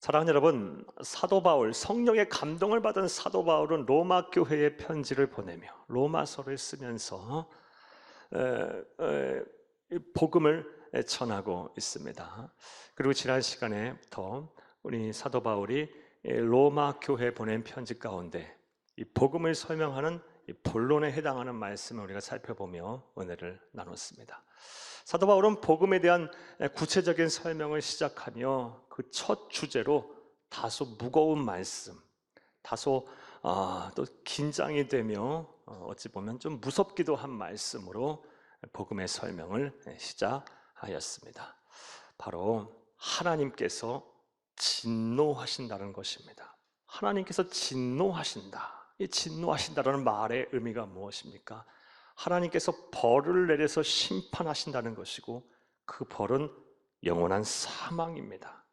사랑하는 여러분, 사도 바울, 성령의 감동을 받은 사도 바울은 로마 교회에 편지를 보내며 로마서를 쓰면서 이 복음을 전하고 있습니다. 그리고 지난 시간에부터 우리 사도 바울이 로마 교회에 보낸 편지 가운데 이 복음을 설명하는 이 본론에 해당하는 말씀을 우리가 살펴보며 은혜를 나눴습니다. 사도 바울은 복음에 대한 구체적인 설명을 시작하며 그 첫 주제로 다소 무거운 말씀, 다소 또 긴장이 되며 어찌 보면 좀 무섭기도 한 말씀으로 복음의 설명을 시작하였습니다. 바로 하나님께서 진노하신다는 것입니다. 하나님께서 진노하신다. 이 진노하신다라는 말의 의미가 무엇입니까? 하나님께서 벌을 내려서 심판하신다는 것이고 그 벌은 영원한 사망입니다.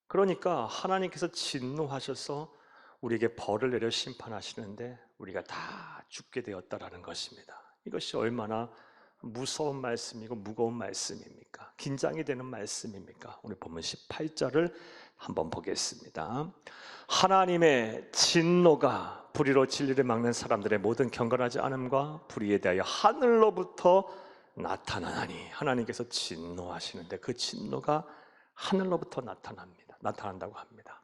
그러니까 하나님께서 진노하셔서 우리에게 벌을 내려 심판하시는데 우리가 다 죽게 되었다라는 것입니다. 이것이 얼마나 무서운 말씀이고 무거운 말씀입니까? 긴장이 되는 말씀입니까? 오늘 본문 18절을 한번 보겠습니다. 하나님의 진노가 불의로 진리를 막는 사람들의 모든 경건하지 않음과 불의에 대하여 하늘로부터 나타나나니, 하나님께서 진노하시는데 그 진노가 하늘로부터 나타난다고 합니다.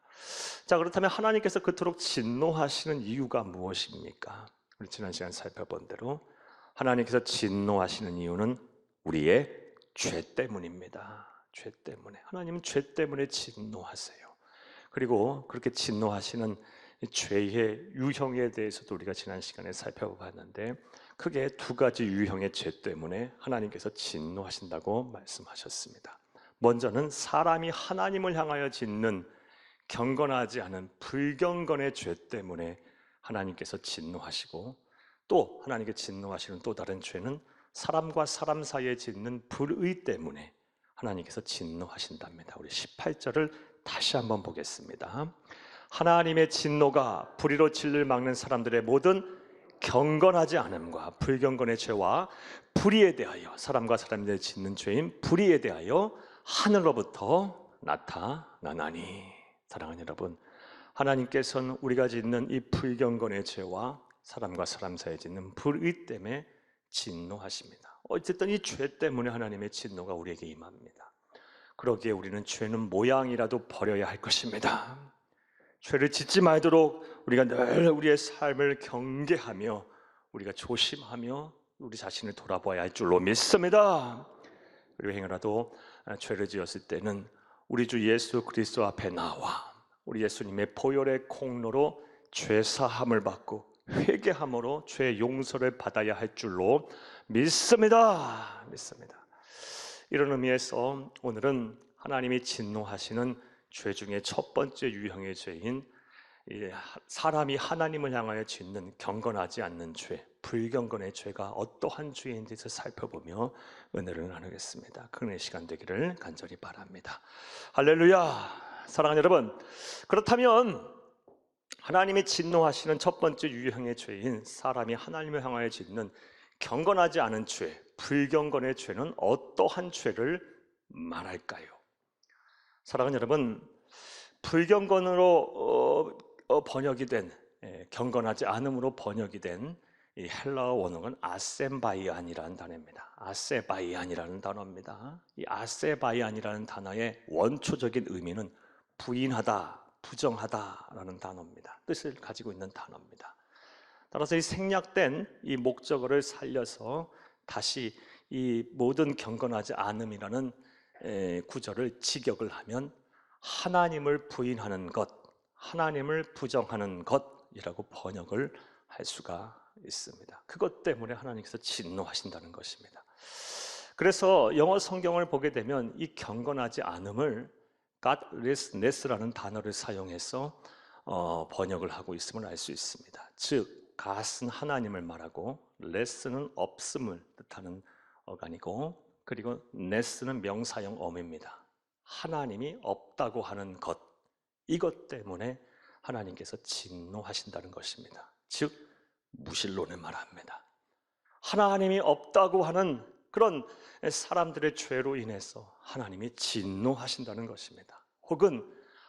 자, 그렇다면 하나님께서 그토록 진노하시는 이유가 무엇입니까? 우리 지난 시간 살펴본 대로 하나님께서 진노하시는 이유는 우리의 죄 때문입니다. 죄 때문에. 하나님은 죄 때문에 진노하세요. 그리고 그렇게 진노하시는 죄의 유형에 대해서도 우리가 지난 시간에 살펴봤는데 크게 두 가지 유형의 죄 때문에 하나님께서 진노하신다고 말씀하셨습니다. 먼저는 사람이 하나님을 향하여 짓는 경건하지 않은 불경건의 죄 때문에 하나님께서 진노하시고, 또 하나님께 진노하시는 또 다른 죄는 사람과 사람 사이에 짓는 불의 때문에 하나님께서 진노하신답니다. 우리 18절을 다시 한번 보겠습니다. 하나님의 진노가 불의로 진리를 막는 사람들의 모든 경건하지 않음과 불경건의 죄와 불의에 대하여, 사람과 사람들이 짓는 죄인 불의에 대하여 하늘로부터 나타나나니. 사랑하는 여러분, 하나님께서는 우리가 짓는 이 불경건의 죄와 사람과 사람 사이에 짓는 불의 때문에 진노하십니다. 어쨌든 이 죄 때문에 하나님의 진노가 우리에게 임합니다. 그러기에 우리는 죄는 모양이라도 버려야 할 것입니다. 죄를 짓지 말도록 우리가 늘 우리의 삶을 경계하며 우리가 조심하며 우리 자신을 돌아봐야 할 줄로 믿습니다. 그리고 행여라도 죄를 지었을 때는 우리 주 예수 그리스도 앞에 나와 우리 예수님의 보혈의 공로로 죄 사함을 받고 회개함으로 죄 용서를 받아야 할 줄로 믿습니다. 이런 의미에서 오늘은 하나님이 진노하시는 죄 중에 첫 번째 유형의 죄인 사람이 하나님을 향하여 짓는 경건하지 않는 죄, 불경건의 죄가 어떠한 죄인지에서 살펴보며 은혜를 나누겠습니다. 그 은혜 시간 되기를 간절히 바랍니다. 할렐루야. 사랑하는 여러분, 그렇다면 하나님이 진노하시는 첫 번째 유형의 죄인 사람이 하나님을 향하여 짓는 경건하지 않은 죄, 불경건의 죄는 어떠한 죄를 말할까요? 사랑하는 여러분, 불경건으로 번역이 된, 경건하지 않음으로 번역이 된 이 헬라어 원어는 아셈바이안이라는 단어입니다. 아세바이안이라는 단어입니다. 이 아세바이안이라는 단어의 원초적인 의미는 부인하다, 부정하다라는 단어입니다. 뜻을 가지고 있는 단어입니다. 따라서 이 생략된 이 목적어를 살려서 다시 이 모든 경건하지 않음이라는 구절을 직역을 하면 하나님을 부인하는 것, 하나님을 부정하는 것이라고 번역을 할 수가 있습니다. 그것 때문에 하나님께서 진노하신다는 것입니다. 그래서 영어 성경을 보게 되면 이 경건하지 않음을 godlessness라는 단어를 사용해서 번역을 하고 있음을 알 수 있습니다. 즉, god은 하나님을 말하고 less는 없음을 뜻하는 어간이고, 그리고 ness는 명사형 어입니다. 하나님이 없다고 하는 것, 이것 때문에 하나님께서 진노하신다는 것입니다. 즉, 무신론을 말합니다. 하나님이 없다고 하는 그런 사람들의 죄로 인해서 하나님이 진노하신다는 것입니다. 혹은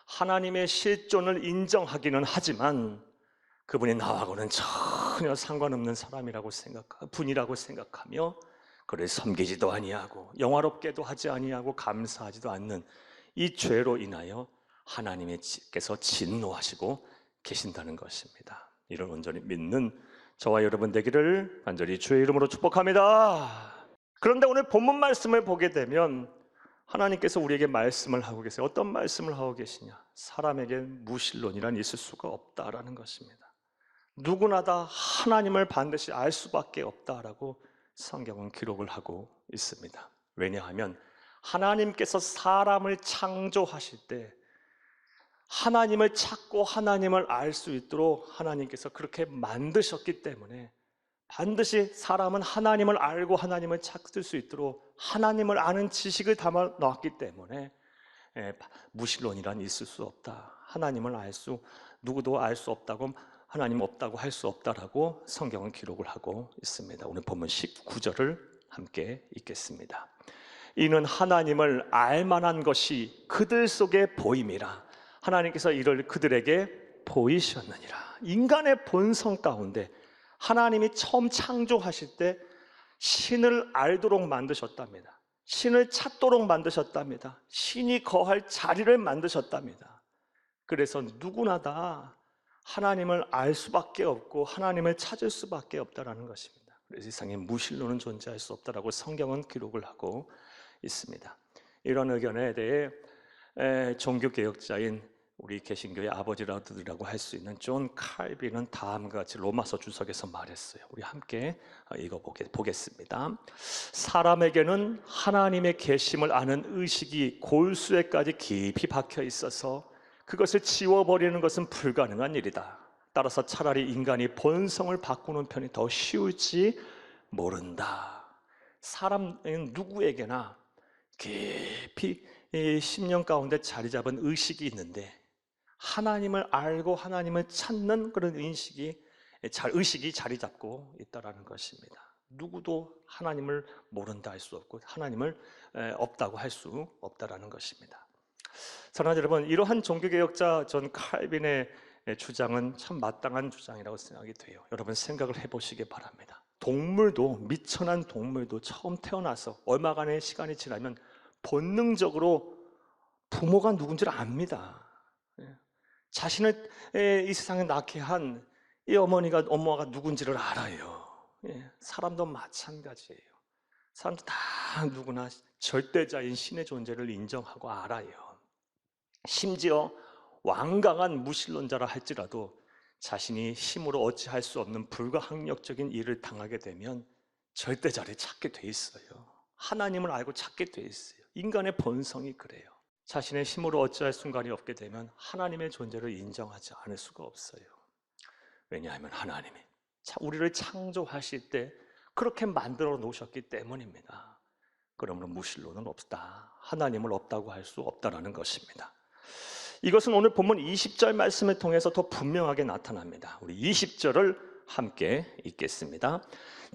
하나님의 실존을 인정하기는 하지만 그분이 나하고는 전혀 상관없는 사람이라고 분이라고 생각하며 그를 섬기지도 아니하고 영화롭게도 하지 아니하고 감사하지도 않는 이 죄로 인하여 하나님께서 진노하시고 계신다는 것입니다. 이를 온전히 믿는 저와 여러분 되기를 간절히 주의 이름으로 축복합니다. 그런데 오늘 본문 말씀을 보게 되면 하나님께서 우리에게 말씀을 하고 계세요. 어떤 말씀을 하고 계시냐? 사람에겐 무신론이란 있을 수가 없다라는 것입니다. 누구나 다 하나님을 반드시 알 수밖에 없다라고 성경은 기록을 하고 있습니다. 왜냐하면 하나님께서 사람을 창조하실 때 하나님을 찾고 하나님을 알 수 있도록 하나님께서 그렇게 만드셨기 때문에 반드시 사람은 하나님을 알고 하나님을 찾을 수 있도록 하나님을 아는 지식을 담아 놓았기 때문에 무신론이란 있을 수 없다. 하나님을 누구도 알 수 없다고, 하나님 없다고 할 수 없다라고 성경은 기록을 하고 있습니다. 오늘 본문 19절을 함께 읽겠습니다. 이는 하나님을 알 만한 것이 그들 속에 보임이라. 하나님께서 이를 그들에게 보이셨느니라. 인간의 본성 가운데 하나님이 처음 창조하실 때 신을 알도록 만드셨답니다. 신을 찾도록 만드셨답니다. 신이 거할 자리를 만드셨답니다. 그래서 누구나 다 하나님을 알 수밖에 없고 하나님을 찾을 수밖에 없다라는 것입니다. 그래서 세상에 무신론은 존재할 수 없다라고 성경은 기록을 하고 있습니다. 이런 의견에 대해 종교개혁자인 우리 개신교의 아버지라고 할 수 있는 존 칼빈은 다음과 같이 로마서 주석에서 말했어요. 우리 함께 읽어보겠습니다. 사람에게는 하나님의 계심을 아는 의식이 골수에까지 깊이 박혀 있어서 그것을 지워버리는 것은 불가능한 일이다. 따라서 차라리 인간이 본성을 바꾸는 편이 더 쉬울지 모른다. 사람은 누구에게나 깊이 심령 가운데 자리 잡은 의식이 있는데 하나님을 알고 하나님을 찾는 그런 의식이 자리 잡고 있다는 것입니다. 누구도 하나님을 모른다 할 수 없고 하나님을 없다고 할 수 없다는 것입니다. 사랑하는 여러분, 이러한 종교개혁자 존 칼빈의 주장은 참 마땅한 주장이라고 생각이 돼요. 여러분 생각을 해보시기 바랍니다. 미천한 동물도 처음 태어나서 얼마간의 시간이 지나면 본능적으로 부모가 누군지를 압니다. 자신을 이 세상에 낳게 한 이 엄마가 누군지를 알아요. 사람도 마찬가지예요. 사람도 다 누구나 절대자인 신의 존재를 인정하고 알아요. 심지어 완강한 무신론자라 할지라도 자신이 힘으로 어찌할 수 없는 불가항력적인 일을 당하게 되면 절대자를 찾게 돼 있어요. 하나님을 알고 찾게 돼 있어요. 인간의 본성이 그래요. 자신의 힘으로 어찌할 순간이 없게 되면 하나님의 존재를 인정하지 않을 수가 없어요. 왜냐하면 하나님이 우리를 창조하실 때 그렇게 만들어 놓으셨기 때문입니다. 그러므로 무신론은 없다. 하나님을 없다고 할 수 없다라는 것입니다. 이것은 오늘 본문 20절 말씀을 통해서 더 분명하게 나타납니다. 우리 20절을 함께 읽겠습니다.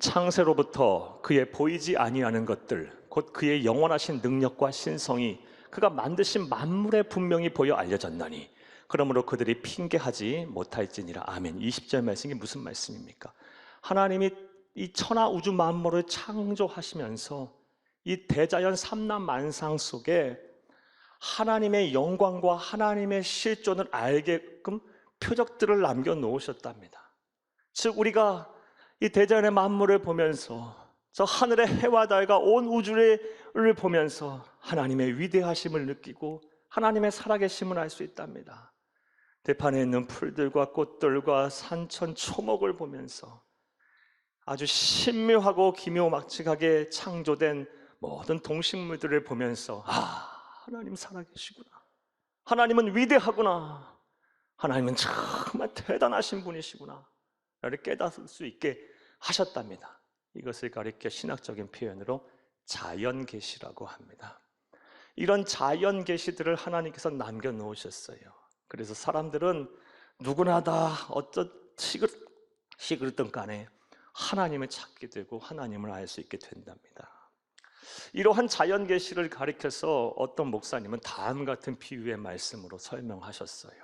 창세로부터 그의 보이지 아니하는 것들 곧 그의 영원하신 능력과 신성이 그가 만드신 만물에 분명히 보여 알려졌나니 그러므로 그들이 핑계하지 못할지니라. 아멘. 20절 말씀이 무슨 말씀입니까? 하나님이 이 천하 우주 만물을 창조하시면서 이 대자연 삼라만상 속에 하나님의 영광과 하나님의 실존을 알게끔 표적들을 남겨놓으셨답니다. 즉 우리가 이 대자연의 만물을 보면서 저 하늘의 해와 달과 온 우주를 보면서 하나님의 위대하심을 느끼고 하나님의 살아계심을 알 수 있답니다. 들판에 있는 풀들과 꽃들과 산천 초목을 보면서 아주 신묘하고 기묘막측하게 창조된 모든 동식물들을 보면서 하나님 살아계시구나. 하나님은 위대하구나. 하나님은 정말 대단하신 분이시구나. 나를 깨닫을 수 있게 하셨답니다. 이것을 가리켜 신학적인 표현으로 자연계시라고 합니다. 이런 자연계시들을 하나님께서 남겨놓으셨어요. 그래서 사람들은 누구나 다 어떤 시그르든 간에 하나님을 찾게 되고 하나님을 알 수 있게 된답니다. 이러한 자연 계시를 가리켜서 어떤 목사님은 다음 같은 비유의 말씀으로 설명하셨어요.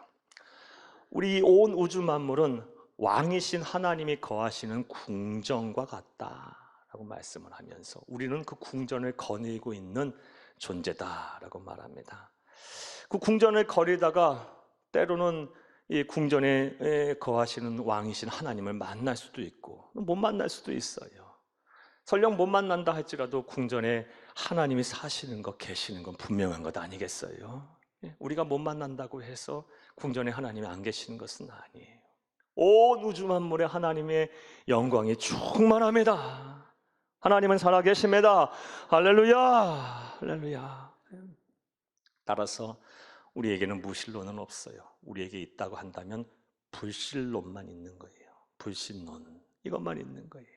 우리 온 우주 만물은 왕이신 하나님이 거하시는 궁전과 같다라고 말씀을 하면서 우리는 그 궁전을 거느리고 있는 존재다라고 말합니다. 그 궁전을 거리다가 때로는 이 궁전에 거하시는 왕이신 하나님을 만날 수도 있고 못 만날 수도 있어요. 설령 못 만난다 할지라도 궁전에 하나님이 사시는 것, 계시는 건 분명한 것 아니겠어요? 우리가 못 만난다고 해서 궁전에 하나님이 안 계시는 것은 아니에요. 온 우주 만물에 하나님의 영광이 충만합니다. 하나님은 살아계십니다. 할렐루야, 할렐루야. 따라서 우리에게는 무신론은 없어요. 우리에게 있다고 한다면 불신론만 있는 거예요. 불신론, 이것만 있는 거예요.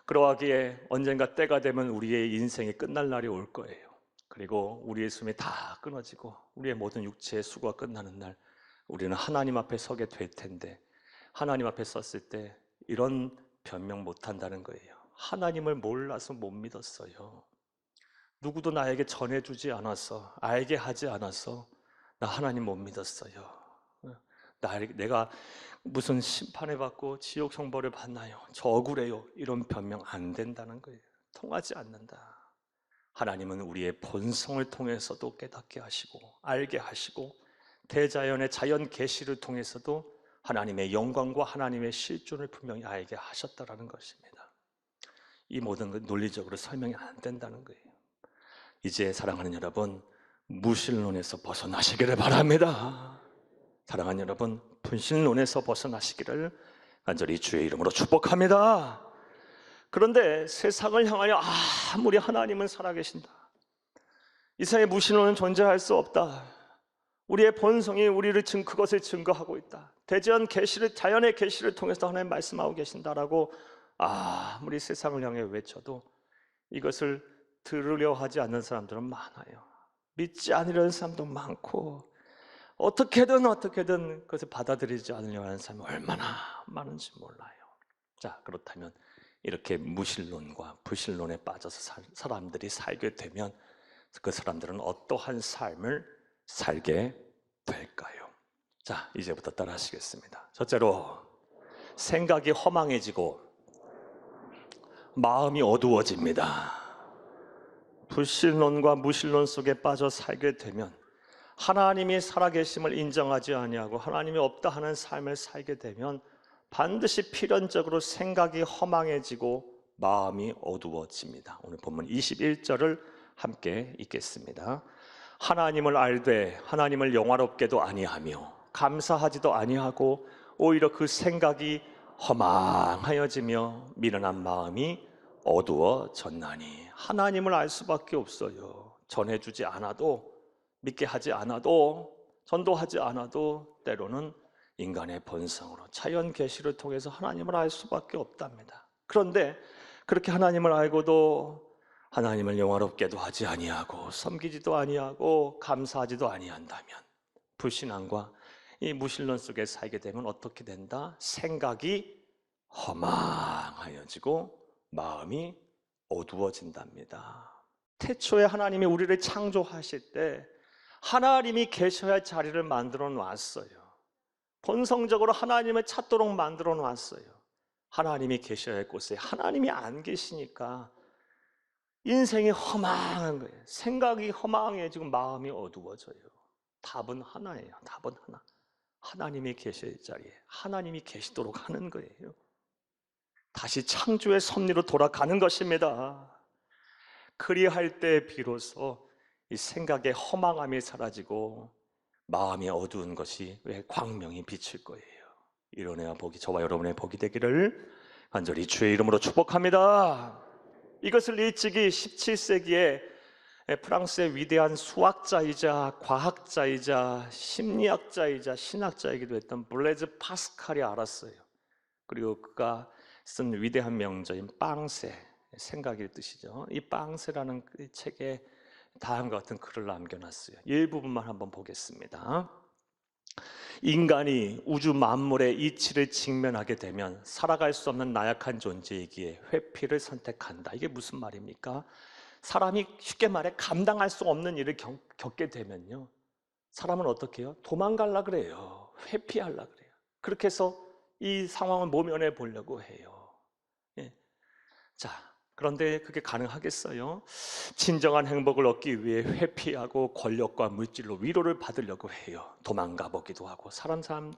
그러하기에 언젠가 때가 되면 우리의 인생이 끝날 날이 올 거예요. 그리고 우리의 숨이 다 끊어지고 우리의 모든 육체의 수고가 끝나는 날 우리는 하나님 앞에 서게 될 텐데, 하나님 앞에 섰을 때 이런 변명 못 한다는 거예요. 하나님을 몰라서 못 믿었어요. 누구도 나에게 전해주지 않아서, 알게 하지 않아서 나 하나님 못 믿었어요. 내가 무슨 심판을 받고 지옥 형벌을 받나요? 저 억울해요. 이런 변명 안 된다는 거예요. 통하지 않는다. 하나님은 우리의 본성을 통해서도 깨닫게 하시고 알게 하시고 대자연의 자연 계시를 통해서도 하나님의 영광과 하나님의 실존을 분명히 알게 하셨다라는 것입니다. 이 모든 건 논리적으로 설명이 안 된다는 거예요. 이제 사랑하는 여러분, 무신론에서 벗어나시기를 바랍니다. 사랑하는 여러분, 분신론에서 벗어나시기를 간절히 주의 이름으로 축복합니다. 그런데 세상을 향하여 아무리 하나님은 살아계신다, 이 세상에 무신론은 존재할 수 없다, 우리의 본성이 우리를 그것을 증거하고 있다, 대자연 계시를, 자연의 계시를 통해서 하나님 말씀하고 계신다라고 아무리 세상을 향해 외쳐도 이것을 들으려 하지 않는 사람들은 많아요. 믿지 않으려는 사람도 많고 어떻게든 그것을 받아들이지 않으려고 하는 사람이 얼마나 많은지 몰라요. 자, 그렇다면 이렇게 무신론과 불신론에 빠져서 사람들이 살게 되면 그 사람들은 어떠한 삶을 살게 될까요? 자, 이제부터 따라 하시겠습니다. 첫째로, 생각이 허망해지고 마음이 어두워집니다. 불신론과 무신론 속에 빠져 살게 되면 하나님이 살아계심을 인정하지 아니하고 하나님이 없다 하는 삶을 살게 되면 반드시 필연적으로 생각이 허망해지고 마음이 어두워집니다. 오늘 본문 21절을 함께 읽겠습니다. 하나님을 알되 하나님을 영화롭게도 아니하며 감사하지도 아니하고 오히려 그 생각이 허망하여지며 미련한 마음이 어두워졌나니. 하나님을 알 수밖에 없어요. 전해주지 않아도, 믿게 하지 않아도, 전도하지 않아도 때로는 인간의 본성으로 자연 계시를 통해서 하나님을 알 수밖에 없답니다. 그런데 그렇게 하나님을 알고도 하나님을 영화롭게도 하지 아니하고 섬기지도 아니하고 감사하지도 아니한다면 불신앙과 이 무신론 속에 살게 되면 어떻게 된다? 생각이 허망하여지고 마음이 어두워진답니다. 태초에 하나님이 우리를 창조하실 때 하나님이 계셔야 할 자리를 만들어 놨어요. 본성적으로 하나님을 찾도록 만들어 놨어요. 하나님이 계셔야 할 곳에 하나님이 안 계시니까 인생이 허망한 거예요. 생각이 허망해지고 마음이 어두워져요. 답은 하나예요. 답은 하나. 하나님이 계셔야 할 자리에 하나님이 계시도록 하는 거예요. 다시 창조의 섭리로 돌아가는 것입니다. 그리할 때 비로소 이 생각의 허망함이 사라지고 마음이 어두운 것이 왜 광명이 비칠 거예요. 이런 애와 복이 저와 여러분의 복이 되기를 간절히 주의 이름으로 축복합니다. 이것을 일찍이 17세기에 프랑스의 위대한 수학자이자 과학자이자 심리학자이자 신학자이기도 했던 블레즈 파스칼이 알았어요. 그리고 그가 쓴 위대한 명저인 빵세, 생각의 뜻이죠. 이 빵세라는 그 책에 다음과 같은 글을 남겨놨어요. 일부분만 한번 보겠습니다. 인간이 우주 만물의 이치를 직면하게 되면 살아갈 수 없는 나약한 존재이기에 회피를 선택한다. 이게 무슨 말입니까? 사람이 쉽게 말해 감당할 수 없는 일을 겪게 되면요, 사람은 어떻게 해요? 도망가려고 그래요. 회피하려고 그래요. 그렇게 해서 이 상황을 모면해 보려고 해요. 예. 자, 그런데 그게 가능하겠어요? 진정한 행복을 얻기 위해 회피하고 권력과 물질로 위로를 받으려고 해요. 도망가 보기도 하고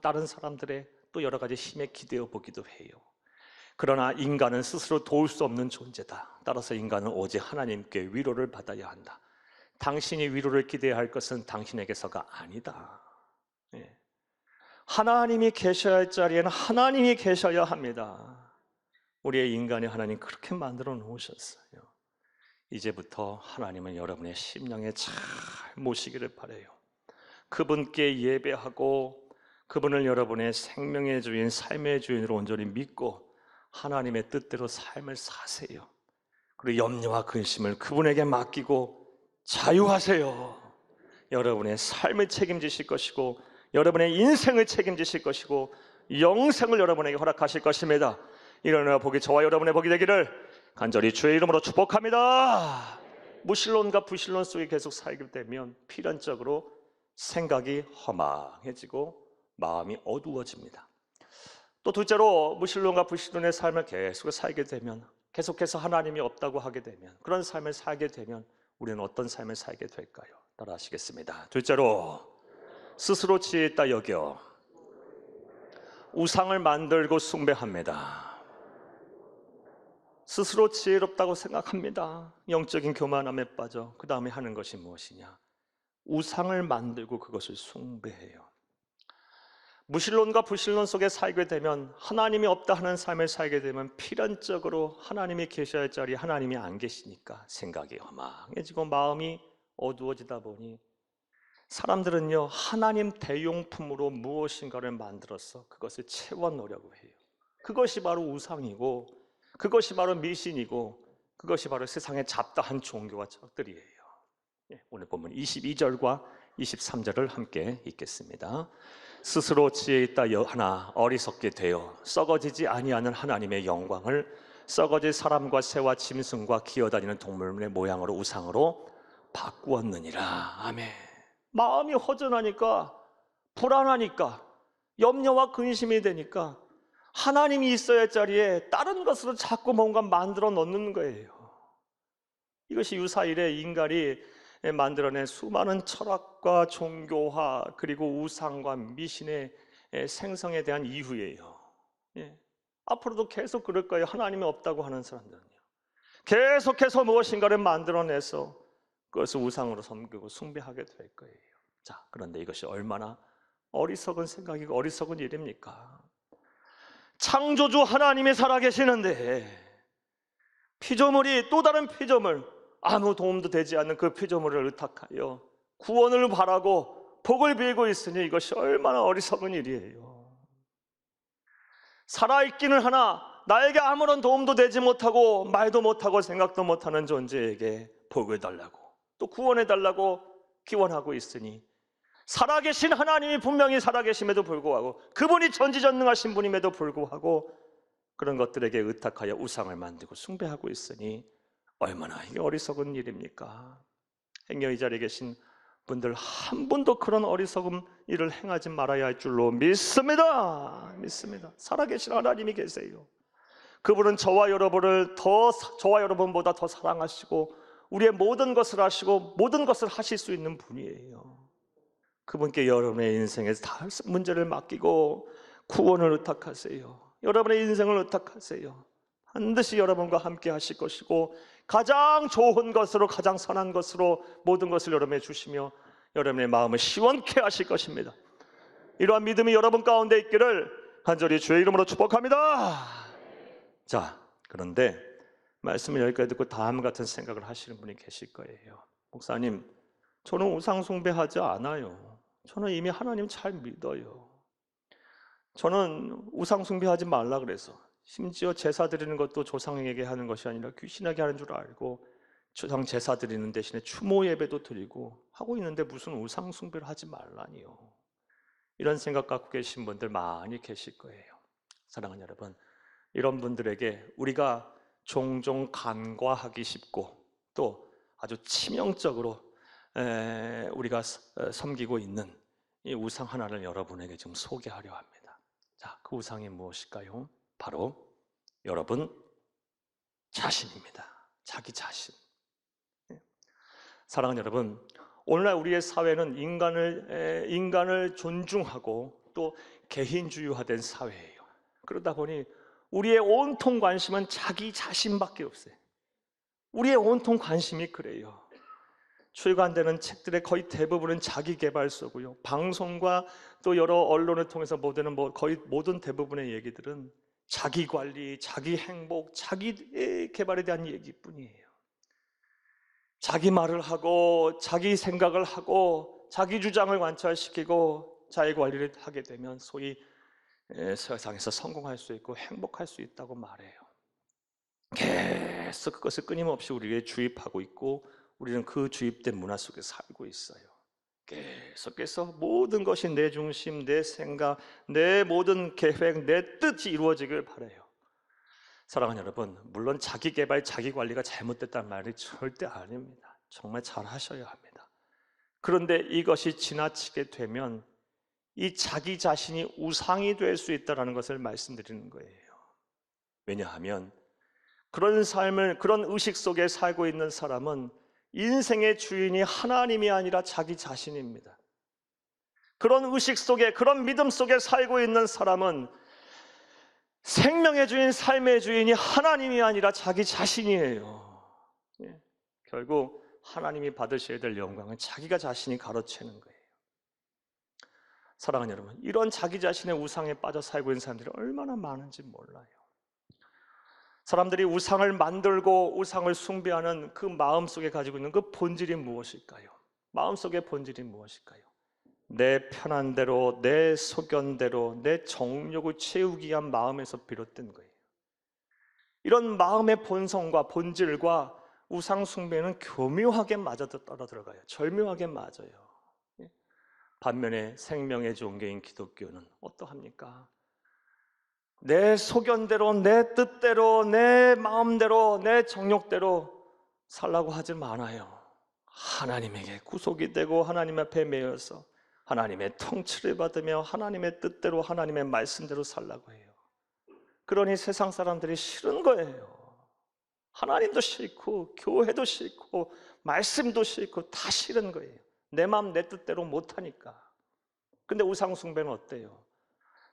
다른 사람들의 또 여러 가지 힘에 기대어 보기도 해요. 그러나 인간은 스스로 도울 수 없는 존재다. 따라서 인간은 오직 하나님께 위로를 받아야 한다. 당신이 위로를 기대야 할 것은 당신에게서가 아니다. 예. 하나님이 계셔야 할 자리에는 하나님이 계셔야 합니다. 우리의 인간의 하나님 그렇게 만들어 놓으셨어요. 이제부터 하나님은 여러분의 심령에 잘 모시기를 바라요. 그분께 예배하고 그분을 여러분의 생명의 주인, 삶의 주인으로 온전히 믿고 하나님의 뜻대로 삶을 사세요. 그리고 염려와 근심을 그분에게 맡기고 자유하세요. 여러분의 삶을 책임지실 것이고 여러분의 인생을 책임지실 것이고 영생을 여러분에게 허락하실 것입니다. 일어나 복이 저와 여러분의 복이 되기를 간절히 주의 이름으로 축복합니다. 무신론과 부신론 속에 계속 살게 되면 필연적으로 생각이 허망해지고 마음이 어두워집니다. 또 둘째로 무신론과 부신론의 삶을 계속 살게 되면, 계속해서 하나님이 없다고 하게 되면, 그런 삶을 살게 되면 우리는 어떤 삶을 살게 될까요? 따라 하시겠습니다. 둘째로 스스로 지혜 있다 여겨 우상을 만들고 숭배합니다. 스스로 지혜롭다고 생각합니다. 영적인 교만함에 빠져 그 다음에 하는 것이 무엇이냐? 우상을 만들고 그것을 숭배해요. 무신론과 부신론 속에 살게 되면, 하나님이 없다 하는 삶을 살게 되면 필연적으로 하나님이 계셔야 할 자리에 하나님이 안 계시니까 생각이 허망해지고 마음이 어두워지다 보니 사람들은요, 하나님 대용품으로 무엇인가를 만들어서 그것을 채워넣으려고 해요. 그것이 바로 우상이고, 그것이 바로 미신이고, 그것이 바로 세상의 잡다한 종교와 척들이에요. 오늘 본문 22절과 23절을 함께 읽겠습니다. 스스로 지혜 있다 하나 어리석게 되어 썩어지지 아니하는 하나님의 영광을 썩어질 사람과 새와 짐승과 기어다니는 동물의 모양으로 우상으로 바꾸었느니라. 아멘. 마음이 허전하니까, 불안하니까, 염려와 근심이 되니까 하나님이 있어야 할 자리에 다른 것으로 자꾸 뭔가 만들어 놓는 거예요. 이것이 유사일에 인간이 만들어낸 수많은 철학과 종교화 그리고 우상과 미신의 생성에 대한 이유예요. 앞으로도 계속 그럴 거예요. 하나님이 없다고 하는 사람들은요, 계속해서 무엇인가를 만들어내서 그것을 우상으로 섬기고 숭배하게 될 거예요. 자, 그런데 이것이 얼마나 어리석은 생각이고 어리석은 일입니까? 창조주 하나님이 살아계시는데 피조물이 또 다른 피조물, 아무 도움도 되지 않는 그 피조물을 의탁하여 구원을 바라고 복을 빌고 있으니 이것이 얼마나 어리석은 일이에요. 살아있기는 하나 나에게 아무런 도움도 되지 못하고 말도 못하고 생각도 못하는 존재에게 복을 달라고 또 구원해 달라고 기원하고 있으니, 살아계신 하나님이 분명히 살아계심에도 불구하고, 그분이 전지전능하신 분임에도 불구하고 그런 것들에게 의탁하여 우상을 만들고 숭배하고 있으니 얼마나 이게 어리석은 일입니까? 행여 이 자리에 계신 분들 한 분도 그런 어리석은 일을 행하지 말아야 할 줄로 믿습니다. 살아계신 하나님이 계세요. 그분은 저와 여러분보다 더 사랑하시고 우리의 모든 것을 아시고 모든 것을 하실 수 있는 분이에요. 그분께 여러분의 인생에서 다 문제를 맡기고 구원을 의탁하세요. 여러분의 인생을 의탁하세요. 반드시 여러분과 함께 하실 것이고 가장 좋은 것으로, 가장 선한 것으로 모든 것을 여러분에게 주시며 여러분의 마음을 시원케 하실 것입니다. 이러한 믿음이 여러분 가운데 있기를 간절히 주의 이름으로 축복합니다. 자, 그런데 말씀을 여기까지 듣고 다음 같은 생각을 하시는 분이 계실 거예요. 목사님, 저는 우상 숭배하지 않아요. 저는 이미 하나님 잘 믿어요. 저는 우상 숭배하지 말라 그래서, 심지어 제사 드리는 것도 조상에게 하는 것이 아니라 귀신에게 하는 줄 알고 조상 제사 드리는 대신에 추모 예배도 드리고 하고 있는데 무슨 우상 숭배를 하지 말라니요. 이런 생각 갖고 계신 분들 많이 계실 거예요. 사랑하는 여러분, 이런 분들에게 우리가 종종 간과하기 쉽고 또 아주 치명적으로 우리가 섬기고 있는 이 우상 하나를 여러분에게 좀 소개하려 합니다. 자, 그 우상이 무엇일까요? 바로 여러분 자신입니다. 자기 자신. 사랑하는 여러분, 오늘날 우리의 사회는 인간을 존중하고 또 개인주의화된 사회예요. 그러다 보니 우리의 온통 관심은 자기 자신밖에 없어요. 우리의 온통 관심이 그래요. 출간되는 책들의 거의 대부분은 자기계발서고요. 방송과 또 여러 언론을 통해서 보도되는 거의 모든 대부분의 얘기들은 자기관리, 자기 행복, 자기 개발에 대한 얘기뿐이에요. 자기 말을 하고 자기 생각을 하고 자기 주장을 관철시키고 자기 관리를 하게 되면 소위 세상에서 성공할 수 있고 행복할 수 있다고 말해요. 계속 그것을 끊임없이 우리에게 주입하고 있고 우리는 그 주입된 문화 속에 살고 있어요. 계속해서 모든 것이 내 중심, 내 생각, 내 모든 계획, 내 뜻이 이루어지길 바라요. 사랑하는 여러분, 물론 자기 개발, 자기 관리가 잘못됐다는 말이 절대 아닙니다. 정말 잘 하셔야 합니다. 그런데 이것이 지나치게 되면 이 자기 자신이 우상이 될 수 있다는 것을 말씀드리는 거예요. 왜냐하면 그런 삶을, 그런 의식 속에 살고 있는 사람은 인생의 주인이 하나님이 아니라 자기 자신입니다. 그런 의식 속에, 그런 믿음 속에 살고 있는 사람은 생명의 주인, 삶의 주인이 하나님이 아니라 자기 자신이에요. 결국 하나님이 받으셔야 될 영광은 자기가 자신이 가로채는 거예요. 사랑하는 여러분, 이런 자기 자신의 우상에 빠져 살고 있는 사람들이 얼마나 많은지 몰라요. 사람들이 우상을 만들고 우상을 숭배하는 그 마음속에 가지고 있는 그 본질이 무엇일까요? 마음속의 본질이 무엇일까요? 내 편한 대로, 내 소견대로, 내 정욕을 채우기 위한 마음에서 비롯된 거예요. 이런 마음의 본성과 본질과 우상 숭배는 교묘하게 맞아 떨어 들어가요. 절묘하게 맞아요. 반면에 생명의 종교인 기독교는 어떠합니까? 내 소견대로, 내 뜻대로, 내 마음대로, 내 정욕대로 살라고 하지 않아요. 하나님에게 구속이 되고 하나님 앞에 매여서 하나님의 통치를 받으며 하나님의 뜻대로, 하나님의 말씀대로 살라고 해요. 그러니 세상 사람들이 싫은 거예요. 하나님도 싫고 교회도 싫고 말씀도 싫고 다 싫은 거예요. 내 마음 내 뜻대로 못하니까. 근데 우상 숭배는 어때요?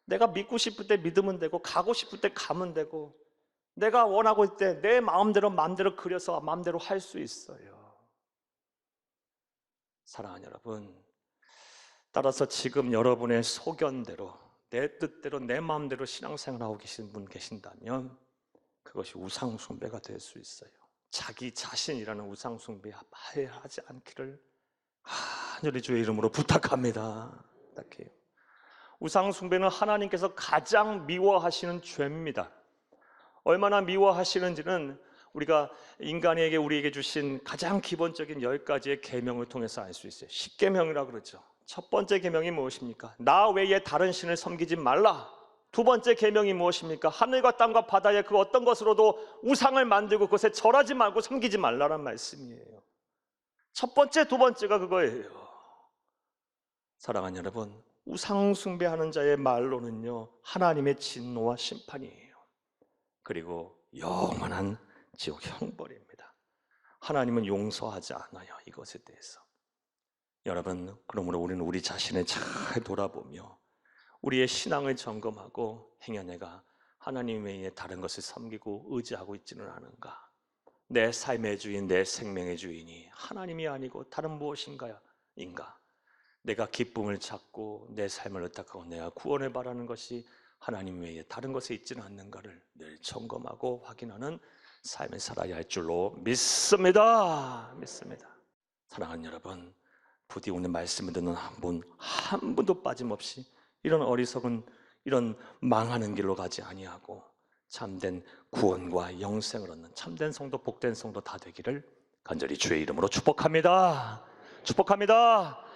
내가 믿고 싶을 때 믿으면 되고 가고 싶을 때 가면 되고 내가 원하고 있을 때 내 마음대로 그려서 마음대로 할 수 있어요. 사랑하는 여러분, 따라서 지금 여러분의 소견대로 내 뜻대로 내 마음대로 신앙생활하고 계신 분 계신다면 그것이 우상 숭배가 될 수 있어요. 자기 자신이라는 우상 숭배하지 않기를 간절히 주의 이름으로 부탁합니다. 부탁해요. 우상 숭배는 하나님께서 가장 미워하시는 죄입니다. 얼마나 미워하시는지는 우리가 인간에게 우리에게 주신 가장 기본적인 10가지의 계명을 통해서 알 수 있어요. 10계명이라고 그러죠. 첫 번째 계명이 무엇입니까? 나 외에 다른 신을 섬기지 말라. 두 번째 계명이 무엇입니까? 하늘과 땅과 바다에 그 어떤 것으로도 우상을 만들고 그것에 절하지 말고 섬기지 말라는 말씀이에요. 첫 번째, 두 번째가 그거예요. 사랑하는 여러분, 우상 숭배하는 자의 말로는요 하나님의 진노와 심판이에요. 그리고 영원한 지옥 형벌입니다. 하나님은 용서하지 않아요, 이것에 대해서. 여러분, 그러므로 우리는 우리 자신을 잘 돌아보며 우리의 신앙을 점검하고 행여내가 하나님 외에 다른 것을 섬기고 의지하고 있지는 않은가? 내 삶의 주인, 내 생명의 주인이 하나님이 아니고 다른 무엇인가? 내가 기쁨을 찾고 내 삶을 의탁하고 내가 구원을 바라는 것이 하나님 외에 다른 것에 있지는 않는가를 늘 점검하고 확인하는 삶을 살아야 할 줄로 믿습니다. 사랑하는 여러분, 부디 오늘 말씀을 듣는 한 분도 빠짐없이 이런 어리석은, 이런 망하는 길로 가지 아니하고 참된 구원과 영생을 얻는 참된 성도, 복된 성도 다 되기를 간절히 주의 이름으로 축복합니다. 축복합니다.